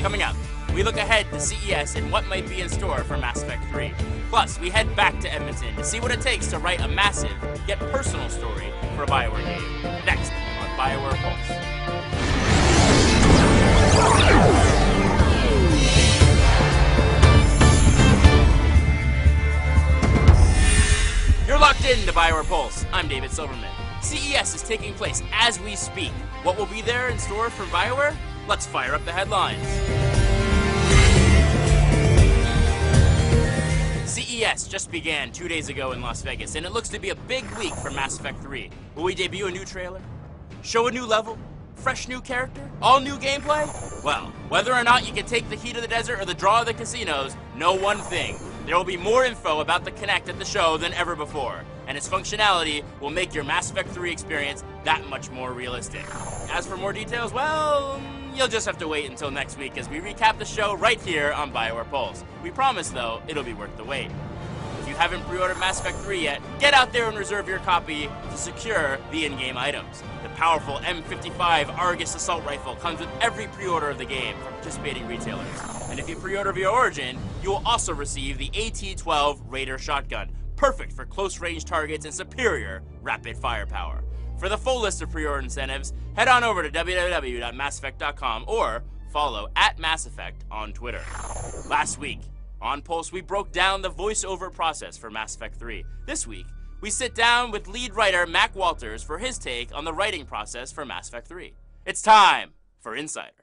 Coming up, we look ahead to CES and what might be in store for Mass Effect 3. Plus, we head back to Edmonton to see what it takes to write a massive, yet personal story for a BioWare game. Next on BioWare Pulse. You're locked in to BioWare Pulse. I'm David Silverman. CES is taking place as we speak. What will be there in store for BioWare? Let's fire up the headlines. CES just began 2 days ago in Las Vegas, and it looks to be a big week for Mass Effect 3. Will we debut a new trailer? Show a new level? Fresh new character? All new gameplay? Well, whether or not you can take the heat of the desert or the draw of the casinos, know one thing. There will be more info about the Kinect at the show than ever before, and its functionality will make your Mass Effect 3 experience that much more realistic. As for more details, well, you'll just have to wait until next week as we recap the show right here on BioWare Pulse. We promise, though, it'll be worth the wait. If you haven't pre-ordered Mass Effect 3 yet, get out there and reserve your copy to secure the in-game items. The powerful M55 Argus assault rifle comes with every pre-order of the game from participating retailers. And if you pre-order via Origin, you will also receive the AT-12 Raider shotgun, perfect for close-range targets and superior rapid firepower. For the full list of pre-order incentives, head on over to www.masseffect.com or follow @MassEffect on Twitter. Last week, on Pulse, we broke down the voiceover process for Mass Effect 3. This week, we sit down with lead writer Mac Walters for his take on the writing process for Mass Effect 3. It's time for Insider.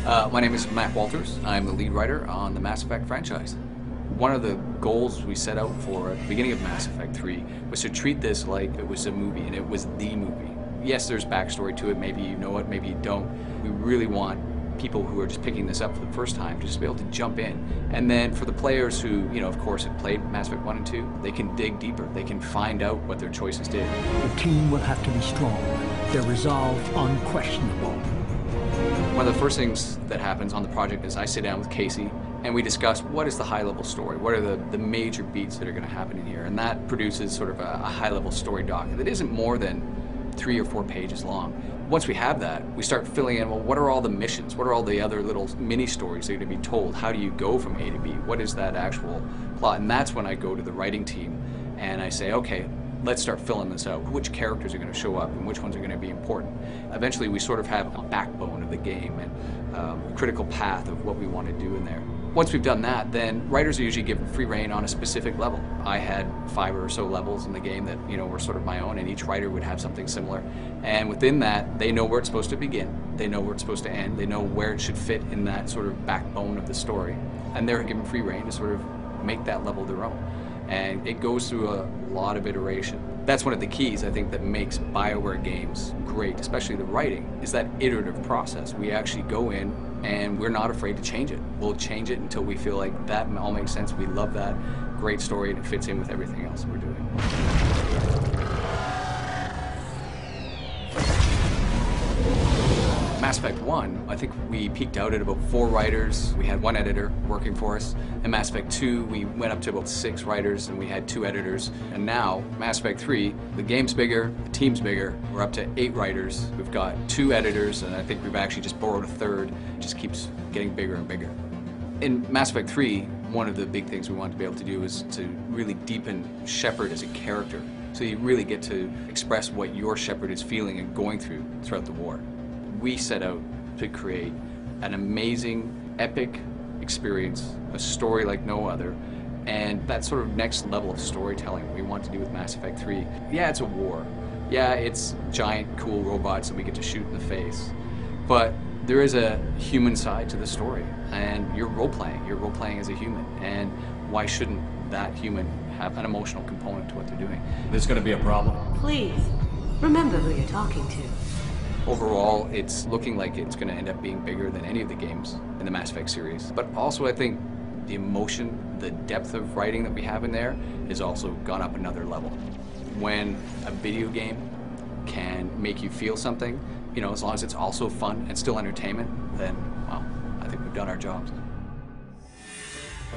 My name is Mac Walters. I'm the lead writer on the Mass Effect franchise. One of the goals we set out for at the beginning of Mass Effect 3 was to treat this like it was a movie, and it was the movie. Yes, there's backstory to it. Maybe you know it, maybe you don't. We really want people who are just picking this up for the first time to just be able to jump in. And then for the players who, of course, have played Mass Effect 1 and 2, they can dig deeper. They can find out what their choices did. The team will have to be strong, their resolve unquestionable. One of the first things that happens on the project is I sit down with Casey and we discuss what is the high-level story, what are the major beats that are going to happen in here, and that produces sort of a high-level story doc that isn't more than 3 or 4 pages long. Once we have that, we start filling in, well, what are all the missions? What are all the other little mini-stories that are going to be told? How do you go from A to B? What is that actual plot? And that's when I go to the writing team and I say, okay, let's start filling this out. Which characters are going to show up and which ones are going to be important? Eventually, we sort of have a backbone of the game and a critical path of what we want to do in there. Once we've done that, then writers are usually given free rein on a specific level. I had 5 or so levels in the game that were sort of my own, and each writer would have something similar. And within that, they know where it's supposed to begin, they know where it's supposed to end, they know where it should fit in that sort of backbone of the story. And they're given free rein to sort of make that level their own. And it goes through a lot of iteration. That's one of the keys, I think, that makes BioWare games great, especially the writing, is that iterative process. We actually go in and we're not afraid to change it. We'll change it until we feel like that all makes sense. We love that great story and it fits in with everything else we're doing. Mass Effect 1, I think we peaked out at about 4 writers. We had 1 editor working for us. In Mass Effect 2, we went up to about 6 writers and we had 2 editors. And now, Mass Effect 3, the game's bigger, the team's bigger. We're up to 8 writers. We've got 2 editors, and I think we've actually just borrowed a 3rd. It just keeps getting bigger and bigger. In Mass Effect 3, one of the big things we wanted to be able to do is to really deepen Shepard as a character. So you really get to express what your Shepard is feeling and going through throughout the war. We set out to create an amazing, epic experience, a story like no other, and that sort of next level of storytelling we want to do with Mass Effect 3. Yeah, it's a war. Yeah, it's giant, cool robots that we get to shoot in the face. But there is a human side to the story, and you're role-playing as a human, and why shouldn't that human have an emotional component to what they're doing? There's going to be a problem. Please, remember who you're talking to. Overall, it's looking like it's going to end up being bigger than any of the games in the Mass Effect series. But also, I think the emotion, the depth of writing that we have in there has also gone up another level. When a video game can make you feel something, as long as it's also fun and still entertainment, then, well, I think we've done our jobs.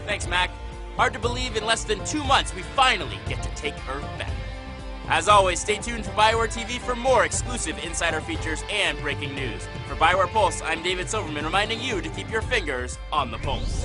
Thanks, Mac. Hard to believe in less than 2 months we finally get to take Earth back. As always, stay tuned to Bioware TV for more exclusive insider features and breaking news. For Bioware Pulse, I'm David Silverman, reminding you to keep your fingers on the pulse.